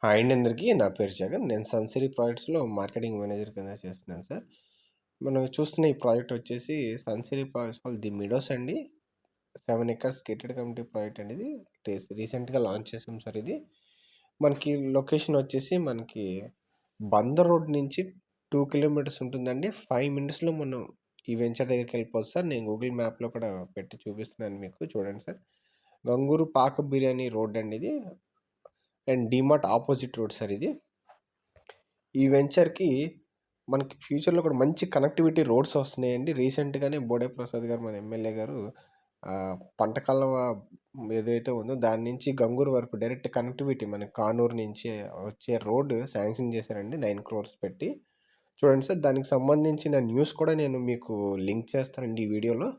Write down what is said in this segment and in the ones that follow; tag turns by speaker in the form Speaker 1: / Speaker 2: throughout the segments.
Speaker 1: Hi అండి అందరికీ. నా పేరు జగన్. నేను సన్సిరీ ప్రాజెక్ట్స్‌లో మార్కెటింగ్ మేనేజర్ కింద చేస్తున్నాను సార్. మనం చూస్తున్న ఈ ప్రాజెక్ట్ వచ్చేసి సన్సిరీ ప్రాజెక్ట్స్ వాళ్ళు ది మిడోస్ అండి. 7 ఎకర్స్ గేటెడ్ కమ్యూనిటీ ప్రాజెక్ట్ అండి ఇది. రీసెంట్‌గా లాంచ్ చేసాం సార్ ఇది. మనకి లొకేషన్ వచ్చేసి మనకి బందర్ రోడ్ నుంచి 2 కిలోమీటర్స్ ఉంటుందండి. 5 మినిట్స్‌లో మనం ఈ వెంచర్ దగ్గరికి వెళ్ళిపోవచ్చు సార్. నేను గూగుల్ మ్యాప్‌లో కూడా పెట్టి చూపిస్తున్నాను మీకు చూడండి సార్. గంగూరు పాక బిర్యానీ రోడ్ అండి ఇది. And DMart opposite road sir ఇది. ఈ వెంచర్‌కి మనకి ఫ్యూచర్‌లో కూడా మంచి కనెక్టివిటీ రోడ్స్ వస్తున్నాయండి. రీసెంట్‌గానే బోడే ప్రసాద్ గారు మన ఎమ్మెల్యే గారు పంట కాలువ ఏదైతే ఉందో దాని నుంచి గంగూరు వరకు డైరెక్ట్ కనెక్టివిటీ మనకి కానూరు నుంచి వచ్చే రోడ్ శాంక్షన్ చేశారండి 9 క్రోర్స్ పెట్టి. చూడండి సార్, దానికి సంబంధించిన న్యూస్ కూడా నేను మీకు లింక్ చేస్తానండి ఈ వీడియోలో.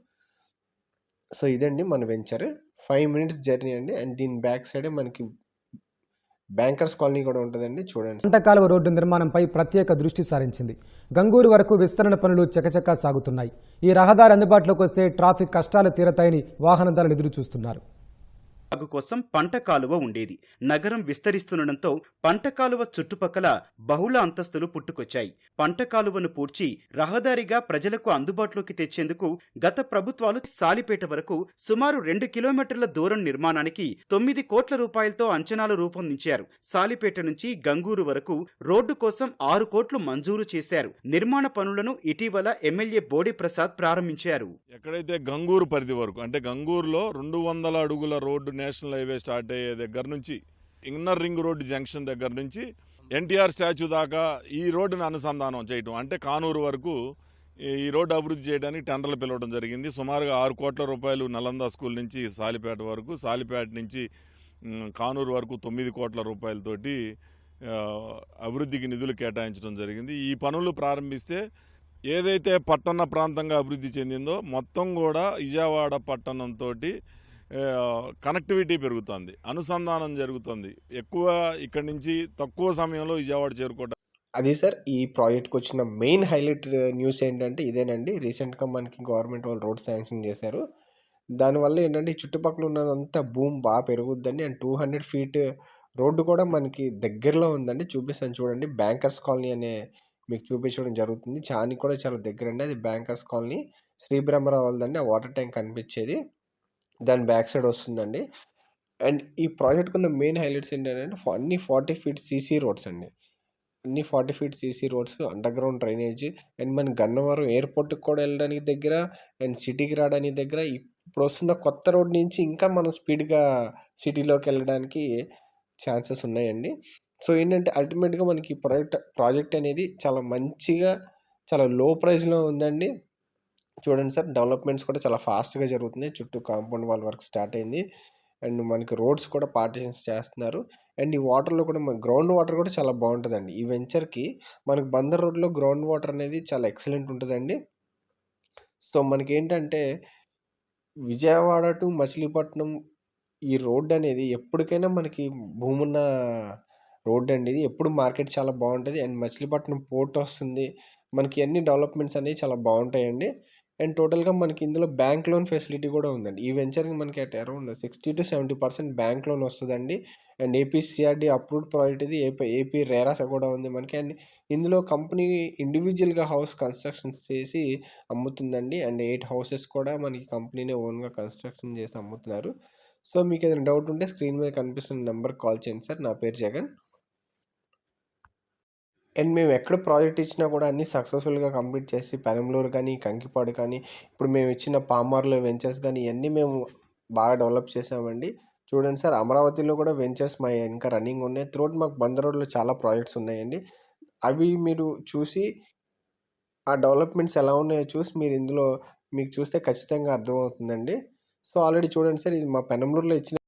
Speaker 1: సో ఇదండి మన వెంచర్. 5 మినిట్స్ జర్నీ అండి. అండ్ దీని బ్యాక్ సైడే మనకి బ్యాంకర్స్ కాలనీ కూడా ఉంటుందండి. చూడండి.
Speaker 2: పంట కాలువ రోడ్డు నిర్మాణంపై ప్రత్యేక దృష్టి సారించింది. గంగూరు వరకు విస్తరణ పనులు చకచకా సాగుతున్నాయి. ఈ రహదారి అందుబాటులోకి వస్తే ట్రాఫిక్ కష్టాలు తీరతాయని వాహనదారులు ఎదురు చూస్తున్నారు.
Speaker 3: సాగు కోసం పంట కాలువ ఉండేది. నగరం విస్తరిస్తుండటంతో పంట కాలువ చుట్టుపక్కల బహుళ అంతస్తులు పుట్టుకొచ్చాయి. పంట కాలువను పూడ్చి రహదారిగా ప్రజలకు అందుబాటులోకి తెచ్చేందుకు గత ప్రభుత్వాలు సాలిపేట వరకు సుమారు 2 కిలోమీటర్ల దూరం నిర్మాణానికి 9 కోట్ల రూపాయలతో అంచనాలు రూపొందించారు. సాలిపేట నుంచి గంగూరు వరకు రోడ్డు కోసం 6 కోట్లు మంజూరు చేశారు. నిర్మాణ పనులను ఇటీవల ఎమ్మెల్యే బోడి ప్రసాద్ ప్రారంభించారు.
Speaker 4: ఎక్కడైతే గంగూరు పరిధి వరకు అంటే గంగూరులో 200 అడుగుల రోడ్డు నేషనల్ హైవే స్టార్ట్ అయ్యే దగ్గర నుంచి ఇన్నర్ రింగ్ రోడ్డు జంక్షన్ దగ్గర నుంచి ఎన్టీఆర్ స్టాచ్యూ దాకా ఈ రోడ్డుని అనుసంధానం చేయటం, అంటే కానూరు వరకు ఈ రోడ్డు అభివృద్ధి చేయడానికి టెండర్లు పిలవడం జరిగింది. సుమారుగా 6 కోట్ల రూపాయలు నలంద స్కూల్ నుంచి సాలిపేట వరకు, సాలిపేట నుంచి కానూరు వరకు 9 కోట్ల రూపాయలతోటి అభివృద్ధికి నిధులు కేటాయించడం జరిగింది. ఈ పనులు ప్రారంభిస్తే ఏదైతే పట్టణ ప్రాంతంగా అభివృద్ధి చెందిందో మొత్తం కూడా విజయవాడ పట్టణంతో కనెక్టివిటీ పెరుగుతుంది, అనుసంధానం జరుగుతుంది. ఎక్కువ ఇక్కడి నుంచి తక్కువ సమయంలో విజయవాడ చేరుకోవడం.
Speaker 1: అది సార్ ఈ ప్రాజెక్ట్కి వచ్చిన మెయిన్ హైలైట్ న్యూస్ ఏంటంటే ఇదేనండి. రీసెంట్గా మనకి గవర్నమెంట్ వాళ్ళు రోడ్ శాంక్షన్ చేశారు. దానివల్ల ఏంటంటే ఈ చుట్టుపక్కల ఉన్నదంతా భూమి బాగా పెరుగుద్దండి. అండ్ 200 ఫీట్ రోడ్డు కూడా మనకి దగ్గరలో ఉందండి. చూపిస్తాను చూడండి. బ్యాంకర్స్ కాలనీ అనే మీకు చూపించడం జరుగుతుంది. చానికి కూడా చాలా దగ్గర అండి. అది బ్యాంకర్స్ కాలనీ. శ్రీబ్రహ్మరావు వాళ్ళదండి ఆ వాటర్ ట్యాంక్ కనిపించేది. దాని బ్యాక్ సైడ్ వస్తుందండి. అండ్ ఈ ప్రాజెక్ట్కి ఉన్న మెయిన్ హైలైట్స్ ఏంటంటే అన్ని 40 ఫీట్ సీసీ రోడ్స్ అండి. అన్ని 40 feet CC roads, under ground drainage. And మన గన్నవరం ఎయిర్పోర్ట్కి కూడా వెళ్ళడానికి దగ్గర, అండ్ సిటీకి రావడానికి దగ్గర. ఇప్పుడు వస్తున్న కొత్త రోడ్ నుంచి ఇంకా మనం స్పీడ్గా సిటీలోకి వెళ్ళడానికి ఛాన్సెస్ ఉన్నాయండి. సో ఏంటంటే అల్టిమేట్గా మనకి ప్రాజెక్ట్ అనేది చాలా మంచిగా చాలా లో ప్రైస్లో ఉందండి. చూడండి సార్, డెవలప్మెంట్స్ కూడా చాలా ఫాస్ట్గా జరుగుతున్నాయి. చుట్టూ కాంపౌండ్ వాల్ వర్క్ స్టార్ట్ అయింది. అండ్ మనకి రోడ్స్ కూడా పార్టిషన్స్ చేస్తున్నారు. అండ్ ఈ వాటర్లో కూడా మన గ్రౌండ్ వాటర్ కూడా చాలా బాగుంటుందండి. ఈ వెంచర్కి మనకి బందర్ రోడ్లో గ్రౌండ్ వాటర్ అనేది చాలా ఎక్సలెంట్ ఉంటుందండి. సో మనకి ఏంటంటే విజయవాడ టు మచిలీపట్నం ఈ రోడ్ అనేది ఎప్పటికైనా మనకి భూమున్న రోడ్ అండి ఇది. ఎప్పుడు మార్కెట్ చాలా బాగుంటుంది. అండ్ మచిలీపట్నం పోర్ట్ వస్తుంది. మనకి అన్ని డెవలప్మెంట్స్ అనేవి చాలా బాగుంటాయండి. అండ్ టోటల్గా మనకి ఇందులో బ్యాంక్ లోన్ ఫెసిలిటీ కూడా ఉందండి. ఈ వెంచర్కి మనకి అట్ అరౌండ్ 60-70% బ్యాంక్ లోన్ వస్తుందండి. అండ్ ఏపీసీఆర్డీ అప్రూవ్డ్ ప్రాజెక్ట్ ఇది. ఏపీ రేరాస్ కూడా ఉంది మనకి. అండ్ ఇందులో కంపెనీ ఇండివిజువల్గా హౌస్ కన్స్ట్రక్షన్స్ చేసి అమ్ముతుందండి. అండ్ 8 హౌసెస్ కూడా మనకి కంపెనీనే ఓన్గా కన్స్ట్రక్షన్ చేసి అమ్ముతున్నారు. సో మీకు ఏదైనా డౌట్ ఉంటే స్క్రీన్ మీద కనిపిస్తున్న నెంబర్కి కాల్ చేయండి సార్. నా పేరు జగన్. అండ్ మేము ఎక్కడ ప్రాజెక్ట్ ఇచ్చినా కూడా అన్నీ సక్సెస్ఫుల్గా కంప్లీట్ చేసి పెనంలూరు కానీ, కంకిపాడు కానీ, ఇప్పుడు మేము ఇచ్చిన పామార్లో వెంచర్స్ కానీ ఇవన్నీ మేము బాగా డెవలప్ చేసామండి. చూడండి సార్, అమరావతిలో కూడా వెంచర్స్ మా ఇంకా రన్నింగ్ ఉన్నాయి. త్రూఅవుట్ మాకు బందర్ రోడ్లో చాలా ప్రాజెక్ట్స్ ఉన్నాయండి. అవి మీరు చూసి ఆ డెవలప్మెంట్స్ ఎలా ఉన్నాయో చూసి మీరు ఇందులో మీకు చూస్తే ఖచ్చితంగా అర్థమవుతుందండి. సో ఆల్రెడీ చూడండి సార్, ఇది మా పెనంలూరులో ఇచ్చిన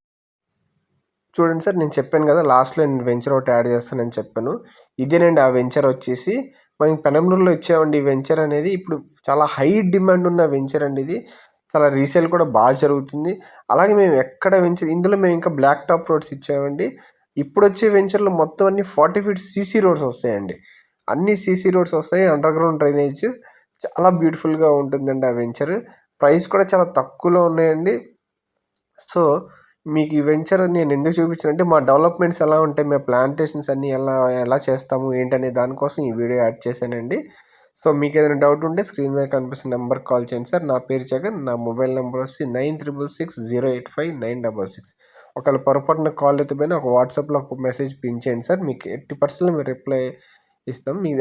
Speaker 1: చూడండి సార్, నేను చెప్పాను కదా లాస్ట్లో నేను వెంచర్ ఒకటి యాడ్ చేస్తానని చెప్పాను. ఇదేనండి ఆ వెంచర్ వచ్చేసి మనకి పెనంలూరులో ఇచ్చామండి. ఈ వెంచర్ అనేది ఇప్పుడు చాలా హై డిమాండ్ ఉన్న వెంచర్ అండి ఇది. చాలా రీసేల్ కూడా బాగా జరుగుతుంది. అలాగే మేము ఎక్కడ వెంచర్ ఇందులో మేము ఇంకా బ్లాక్ టాప్ రోడ్స్ ఇచ్చామండి. ఇప్పుడు వచ్చే వెంచర్లో మొత్తం అన్ని 40 ఫీట్ సీసీ రోడ్స్ వస్తాయండి. అన్ని సీసీ రోడ్స్ వస్తాయి. అండర్ గ్రౌండ్ డ్రైనేజ్ చాలా బ్యూటిఫుల్గా ఉంటుందండి ఆ వెంచర్. ప్రైస్ కూడా చాలా తక్కువలో ఉన్నాయండి. సో మీకు ఈ వెంచర్ నేను ఎందుకు చూపించానంటే మా డెవలప్మెంట్స్ ఎలా ఉంటాయి, మేము ప్లాంటేషన్స్ అన్నీ ఎలా చేస్తాము ఏంటనే దానికోసం ఈ వీడియో యాడ్ చేశానండి. సో మీకు ఏదైనా డౌట్ ఉంటే స్క్రీన్ మీద కనిపిస్తున్న నెంబర్కి కాల్ చేయండి సార్. నా పేరు జగన్, నా మొబైల్ నెంబర్ వచ్చి 96608596. ఒకవేళ పొరపాటున కాల్ ఎత్తిపోయినా ఒక వాట్సాప్లో ఒక మెసేజ్ పిన్ చేయండి సార్. మీకు 80% మేము రిప్లై ఇస్తాం. మీకు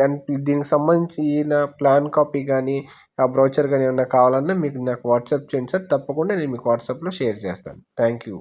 Speaker 1: దీనికి సంబంధించిన ప్లాన్ కాపీ కానీ ఆ బ్రౌచర్ కానీ ఏమన్నా కావాలన్నా మీకు నాకు వాట్సాప్ చేయండి సార్. తప్పకుండా నేను మీకు వాట్సాప్లో షేర్ చేస్తాను. Thank you.